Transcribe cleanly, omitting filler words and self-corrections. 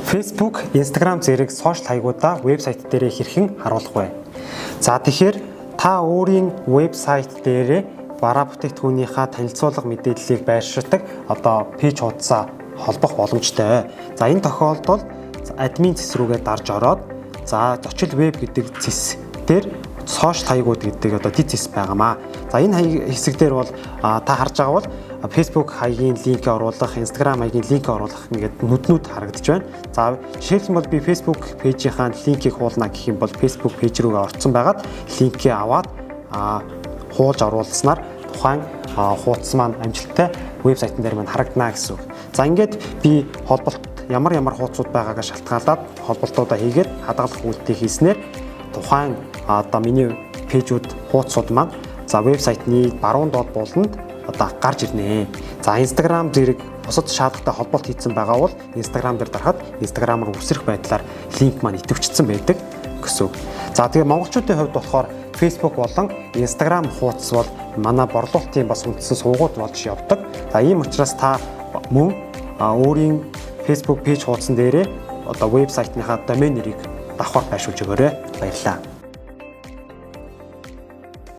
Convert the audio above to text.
Facebook, Instagram зэрэг сошиал хаягуудаа вебсайт дээрээ хэрхэн харуулах вэ? За тэгэхээр та өөрийн вебсайт дээрээ бараа бүтээгдэхүүнийхаа танилцуулга мэдээллийг байршуулдаг одоо пэйж хуудасаа холбох боломжтой. За энэ тохиолдолд админ цэс рүүгээ дарж ороод за зочил веб гэдэг цэс дээр сошиал хаягууд гэдэг одоо дид цэс байгаамаа. За энэ хэсэг дээр бол та харж байгаа бол Facebook хаягийн линк оруулах, Instagram хаягийн линк оруулах ингээд нүднүүд харагдаж байна. За жишээлбэл би Facebook пэйжийнхаа линкийг хуулна гэх юм бол Facebook пэйж рүүгээ орцсон байгаад линкээ аваад хуулж оруулснаар тухайн хуудас маань амжилттай вебсайтн дээр маань харагдана гэсэн үг. За ингээд би холболт ямар хуудасууд байгаагаа шалтгаалаад холболтуудаа хийгээд хадгалах үйлдэл хийснээр тухайн одоо миний пэйжүүд хуудасууд маань за вебсайтны баруун доод буланд одоо гарч ирнэ. За Instagram зэрэг бусад шаардлагатай холболт хийсэн байгаа бол Instagram дээр дарахад Instagram руу үсрэх байдлаар линк маань идэвхжсэн байдаг гэсэн үг. За тэгээ монголчуудын хувьд болохоор Facebook болон Instagram хуудас бол манай борлуулалтын бас үндсэн сувгууд болж явдаг. За ийм учраас та мөн өөрийн Facebook пэйж хуудсан дээрээ одоо вебсайтныхаа домен нэрийг давхар байршуулж өгөөрэй. Баярлалаа.